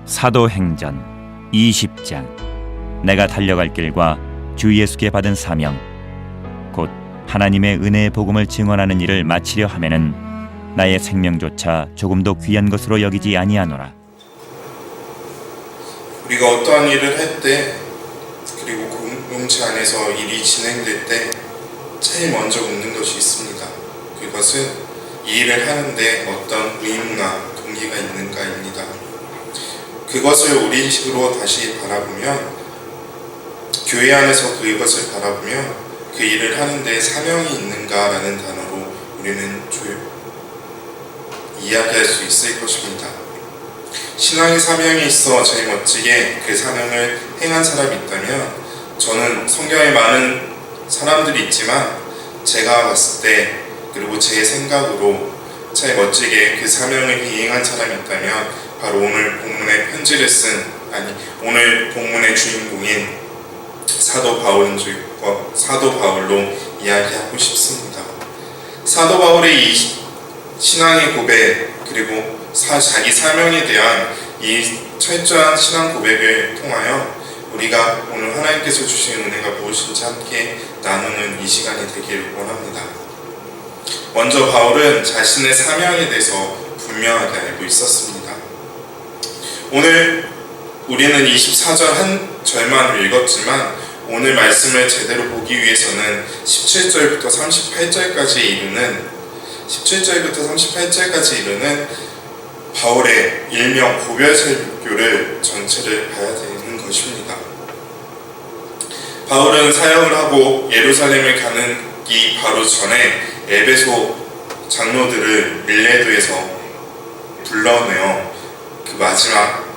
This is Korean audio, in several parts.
사도행전 20장. 내가 달려갈 길과 주 예수께 받은 사명 곧 하나님의 은혜의 복음을 증언하는 일을 마치려 하면은 나의 생명조차 조금도 귀한 것으로 여기지 아니하노라. 우리가 어떠한 일을 할 때, 그리고 공동체 안에서 일이 진행될 때 제일 먼저 묻는 것이 있습니다. 그것은 이 일을 하는데 어떤 의무나 동기가 있는가입니다. 그것을 우리식으로 다시 바라보면, 교회 안에서 그것을 바라보면 그 일을 하는데 사명이 있는가라는 단어로 우리는 이야기할 수 있을 것입니다. 신앙의 사명이 있어 제일 멋지게 그 사명을 행한 사람이 있다면, 저는 성경에 많은 사람들이 있지만 제가 봤을 때, 그리고 제 생각으로 제일 멋지게 그 사명을 이행한 사람이 있다면 바로 오늘 본문의 편지를 쓴, 오늘 본문의 주인공인 사도 바울로 이야기하고 싶습니다. 사도 바울의 이 신앙의 고백, 그리고 자기 사명에 대한 이 철저한 신앙 고백을 통하여 우리가 오늘 하나님께서 주신 은혜가 무엇인지 함께 나누는 이 시간이 되기를 원합니다. 먼저 바울은 자신의 사명에 대해서 분명하게 알고 있었습니다. 오늘 우리는 24절 한 절만 읽었지만 오늘 말씀을 제대로 보기 위해서는 17절부터 38절까지 이르는 바울의 일명 고별 설교를 전체를 봐야 되는 것입니다. 바울은 사역을 하고 예루살렘을 가기 바로 전에 에베소 장로들을 밀레도에서 불러내어 그 마지막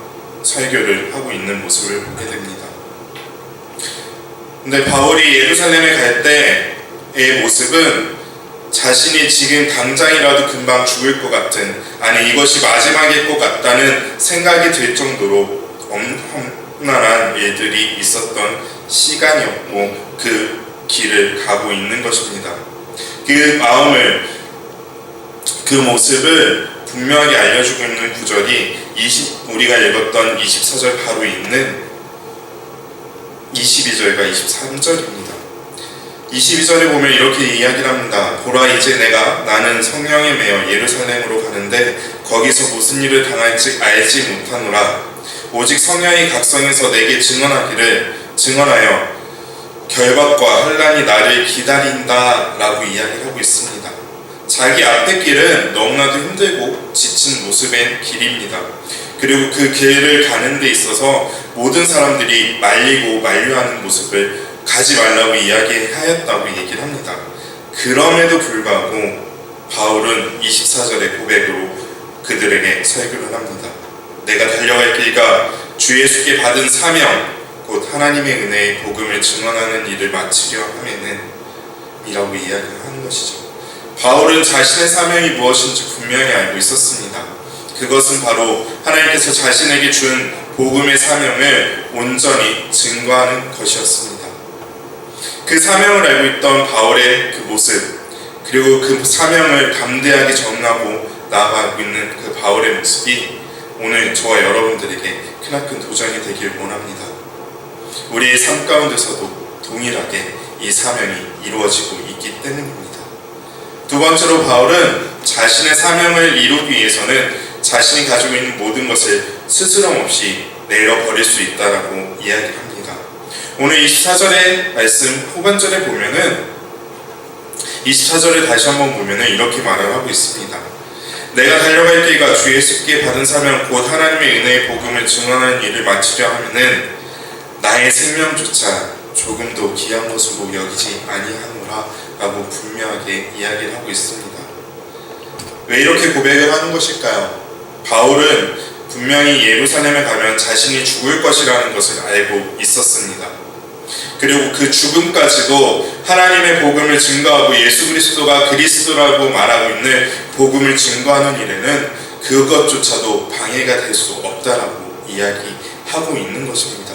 설교를 하고 있는 모습을 보게 됩니다. 근데 바울이 예루살렘에 갈 때의 모습은 자신이 지금 당장이라도 금방 죽을 것 같은, 이것이 마지막일 것 같다는 생각이 들 정도로 험난한 일들이 있었던 시간이었고 그 길을 가고 있는 것입니다. 그 모습을 분명하게 알려주고 있는 구절이 우리가 읽었던 24절 바로 있는 22절과 23절입니다. 22절에 보면 이렇게 이야기를 합니다. 보라, 이제 나는 성령에 매여 예루살렘으로 가는데 거기서 무슨 일을 당할지 알지 못하노라. 오직 성령이 각성에서 내게 증언하여 결박과 혼란이 나를 기다린다 라고 이야기를 하고 있습니다. 자기 앞의 길은 너무나도 힘들고 지친 모습의 길입니다. 그리고 그 길을 가는 데 있어서 모든 사람들이 말리고 만류하는 모습을 가지 말라고 이야기하였다고 얘기를 합니다. 그럼에도 불구하고 바울은 24절의 고백으로 그들에게 설교를 합니다. 내가 달려갈 길과 주 예수께 받은 사명, 곧 하나님의 은혜의 복음을 증언하는 일을 마치려 하면은 이라고 이야기하는 것이죠. 바울은 자신의 사명이 무엇인지 분명히 알고 있었습니다. 그것은 바로 하나님께서 자신에게 준 복음의 사명을 온전히 증거하는 것이었습니다. 그 사명을 알고 있던 바울의 그 모습, 그리고 그 사명을 담대하게 전하고 나아가고 있는 그 바울의 모습이 오늘 저와 여러분들에게 크나큰 도전이 되길 원합니다. 우리의 삶 가운데서도 동일하게 이 사명이 이루어지고 있기 때문입니다. 두 번째로 바울은 자신의 사명을 이루기 위해서는 자신이 가지고 있는 모든 것을 스스럼 없이 내려버릴 수 있다라고 이야기합니다. 오늘 24절의 말씀 후반절에 보면은 24절을 다시 한번 보면은 이렇게 말을 하고 있습니다. 내가 달려갈 길과 주 예수께 받은 사명 곧 하나님의 은혜의 복음을 증언하는 일을 마치려 하면은 나의 생명조차 조금도 귀한 것으로 여기지 아니하노라 라고 분명하게 이야기를 하고 있습니다. 왜 이렇게 고백을 하는 것일까요? 바울은 분명히 예루살렘에 가면 자신이 죽을 것이라는 것을 알고 있었습니다. 그리고 그 죽음까지도 하나님의 복음을 증거하고 예수 그리스도가 그리스도라고 말하고 있는 복음을 증거하는 일에는 그것조차도 방해가 될 수 없다라고 이야기하고 있는 것입니다.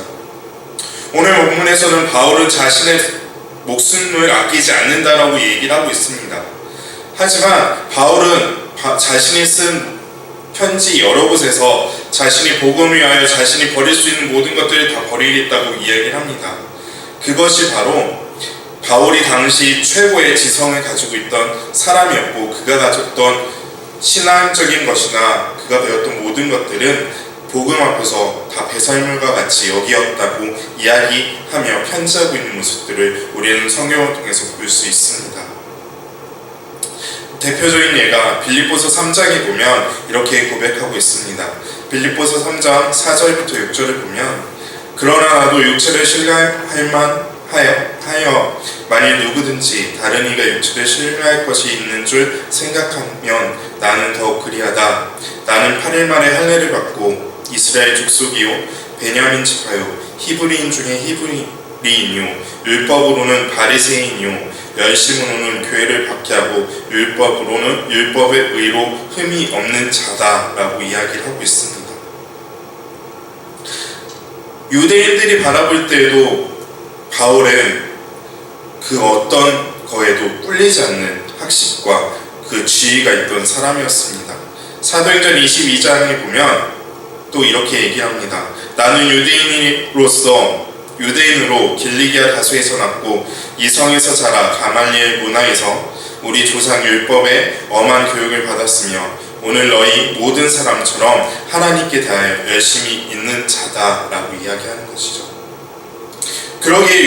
오늘 본문에서는 바울은 자신의 목숨을 아끼지 않는다라고 얘기를 하고 있습니다. 하지만 바울은 자신이 쓴 편지 여러 곳에서 자신이 복음을 위하여 자신이 버릴 수 있는 모든 것들을 다 버리겠다고 이야기를 합니다. 그것이 바로 바울이 당시 최고의 지성을 가지고 있던 사람이었고, 그가 가졌던 신앙적인 것이나 그가 배웠던 모든 것들은 복음 앞에서 다 배설물과 같이 여기었다고 이야기하며 편지하고 있는 모습들을 우리는 성경을 통해서 볼 수 있습니다. 대표적인 예가 빌립보서 3장에 보면 이렇게 고백하고 있습니다. 빌립보서 3장 4절부터 6절을 보면, 그러나 나도 육체를 신뢰할 만하여 만일 누구든지 다른 이가 육체를 신뢰할 것이 있는 줄 생각하면 나는 더욱 그리하다. 나는 8일 만에 할례를 받고 이스라엘 족속이요 베냐민 지파요 히브리인 중에 히브리인요 율법으로는 바리새인이요 열심으로는 교회를 박해하고 율법으로는 율법의 의로 흠이 없는 자다라고 이야기를 하고 있습니다. 유대인들이 바라볼 때에도 바울은 그 어떤 거에도 꿀리지 않는 학식과 그 지위가 있던 사람이었습니다. 사도행전 22장에 보면 또 이렇게 얘기합니다. 나는 유대인으로 길리기아 다소에서 났고 이성에서 자라 가말리엘 문화에서 우리 조상 율법에 엄한 교육을 받았으며 오늘 너희 모든 사람처럼 하나님께 대하여 열심히 있는 자다라고 이야기하는 것이죠. 그러기에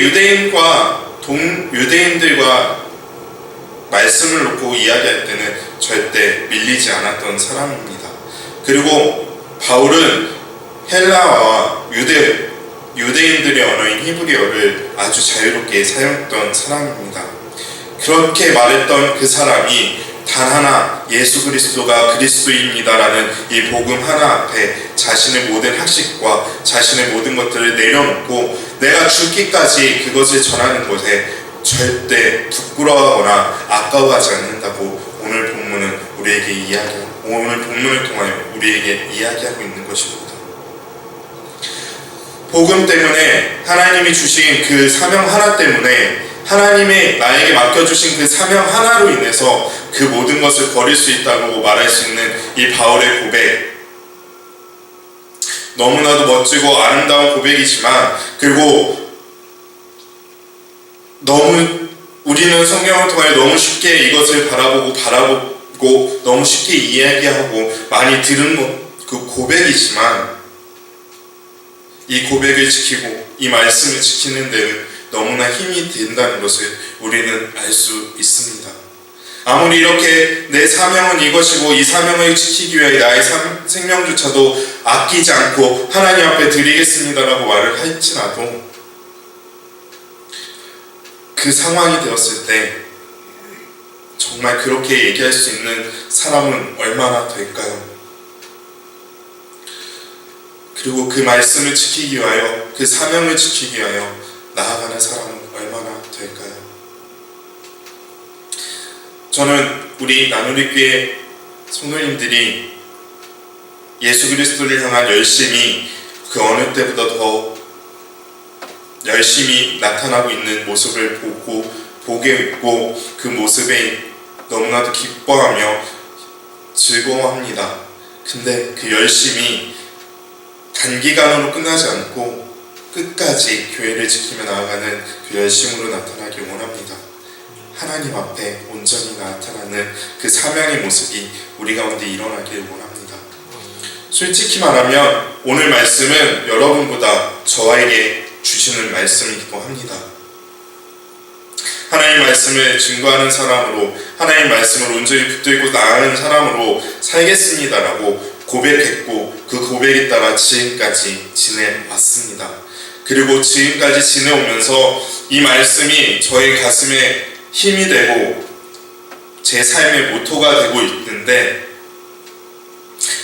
유대인들과 말씀을 놓고 이야기할 때는 절대 밀리지 않았던 사람입니다. 그리고 바울은 헬라어와 유대인들의 언어인 히브리어를 아주 자유롭게 사용했던 사람입니다. 그렇게 말했던 그 사람이 단 하나 예수 그리스도가 그리스도입니다라는 이 복음 하나 앞에 자신의 모든 학식과 자신의 모든 것들을 내려놓고 내가 죽기까지 그것을 전하는 것에 절대 부끄러워하거나 아까워하지 않는다고 오늘 본문을 통하여 우리에게 이야기하고 있는 것입니다. 복음 때문에 하나님이 주신 그 사명 하나 때문에 하나님의 나에게 맡겨주신 그 사명 하나로 인해서 그 모든 것을 버릴 수 있다고 말할 수 있는 이 바울의 고백, 너무나도 멋지고 아름다운 고백이지만, 그리고 우리는 성경을 통해 너무 쉽게 이것을 바라보고 너무 쉽게 이야기하고 많이 들은 그 고백이지만, 이 고백을 지키고 이 말씀을 지키는 데는 너무나 힘이 된다는 것을 우리는 알 수 있습니다. 아무리 이렇게 내 사명은 이것이고 이 사명을 지키기 위해 나의 생명조차도 아끼지 않고 하나님 앞에 드리겠습니다라고 말을 할지라도 그 상황이 되었을 때 정말 그렇게 얘기할 수 있는 사람은 얼마나 될까요? 그리고 그 말씀을 지키기 위하여, 그 사명을 지키기 위하여 나아가는 사람은 얼마나 될까요? 저는 우리 나누리교회 성도님들이 예수 그리스도를 향한 열심이 그 어느 때보다 더 열심히 나타나고 있는 모습을 보게 있고 그 모습에 너무나도 기뻐하며 즐거워합니다. 근데 그 열심이 단기간으로 끝나지 않고 끝까지 교회를 지키며 나아가는 그 열심으로 나타나길 원합니다. 하나님 앞에 온전히 나타나는 그 사명의 모습이 우리 가운데 일어나길 원합니다. 솔직히 말하면 오늘 말씀은 여러분보다 저에게 주시는 말씀이기도 합니다. 하나님 말씀을 증거하는 사람으로, 하나님 말씀을 온전히 붙들고 나아가는 사람으로 살겠습니다라고 고백했고 그 고백에 따라 지금까지 지내왔습니다. 그리고 지금까지 지내오면서 이 말씀이 저의 가슴에 힘이 되고 제 삶의 모토가 되고 있는데,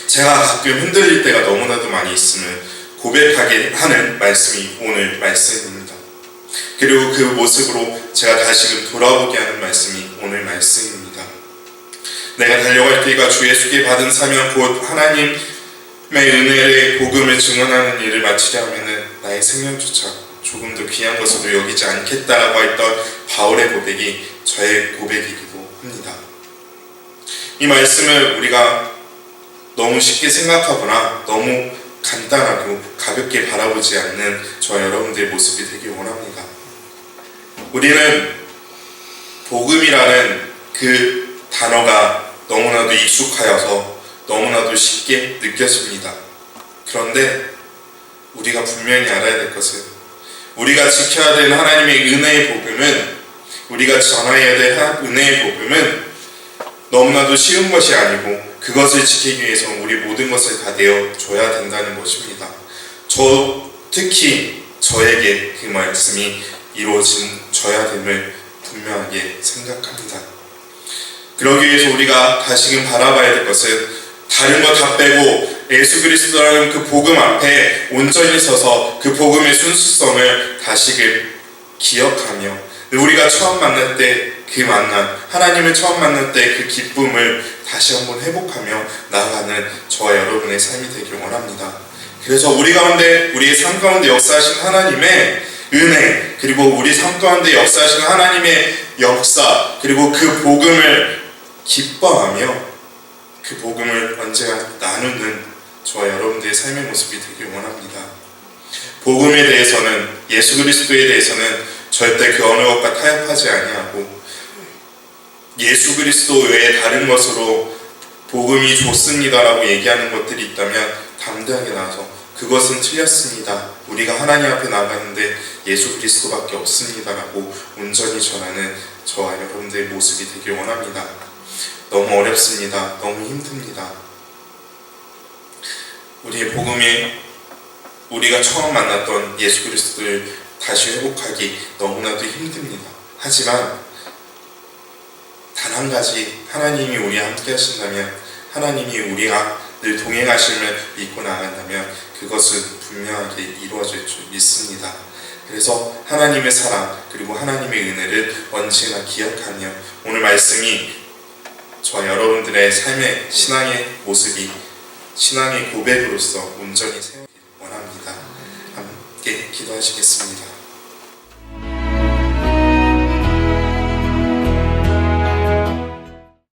제가 가끔 흔들릴 때가 너무나도 많이 있음을 고백하게 하는 말씀이 오늘 말씀입니다. 그리고 그 모습으로 제가 다시금 돌아보게 하는 말씀이 오늘 말씀입니다. 내가 달려갈 길과 주 예수께 받은 사명 곧 하나님의 은혜의 복음을 증언하는 일을 마치려 하면은 나의 생명조차 조금 더 귀한 것으로 여기지 않겠다라고 했던 바울의 고백이 저의 고백이기도 합니다. 이 말씀을 우리가 너무 쉽게 생각하거나 너무 간단하고 가볍게 바라보지 않는 저 여러분들의 모습이 되길 원합니다. 우리는 복음이라는 그 단어가 너무나도 익숙하여서 너무나도 쉽게 느껴집니다. 그런데 우리가 분명히 알아야 될 것은, 우리가 지켜야 되는 하나님의 은혜의 복음은, 우리가 전해야 될 은혜의 복음은 너무나도 쉬운 것이 아니고 그것을 지키기 위해서 우리 모든 것을 다 내어줘야 된다는 것입니다. 특히 저에게 그 말씀이 이루어져야 됨을 분명하게 생각합니다. 그러기 위해서 우리가 다시금 바라봐야 될 것은, 다른 거 다 빼고 예수 그리스도라는 그 복음 앞에 온전히 서서 그 복음의 순수성을 다시금 기억하며, 우리가 처음 만날 때 그 만남, 하나님을 처음 만날 때 그 기쁨을 다시 한번 회복하며 나아가는 저와 여러분의 삶이 되길 원합니다. 그래서 우리의 삶 가운데 역사하신 하나님의 은혜, 그리고 우리 삶 가운데 역사하신 하나님의 역사, 그리고 그 복음을 기뻐하며 그 복음을 언제나 나누는 저와 여러분들의 삶의 모습이 되길 원합니다. 복음에 대해서는, 예수 그리스도에 대해서는 절대 그 어느 것과 타협하지 아니하고, 예수 그리스도 외에 다른 것으로 복음이 좋습니다라고 얘기하는 것들이 있다면 담대하게 나와서 그것은 틀렸습니다, 우리가 하나님 앞에 나가는데 예수 그리스도밖에 없습니다라고 온전히 전하는 저와 여러분들의 모습이 되길 원합니다. 너무 어렵습니다. 너무 힘듭니다. 우리의 복음이, 우리가 처음 만났던 예수 그리스도를 다시 회복하기 너무나도 힘듭니다. 하지만 단 한 가지, 하나님이 우리와 함께 하신다면, 하나님이 우리와 늘 동행하심을 믿고 나간다면 그것은 분명하게 이루어질 줄 믿습니다. 그래서 하나님의 사랑, 그리고 하나님의 은혜를 언제나 기억하며 오늘 말씀이 저와 여러분들의 삶의 신앙의 모습이 신앙의 고백으로서 온전히 세우길 원합니다. 함께 기도하시겠습니다.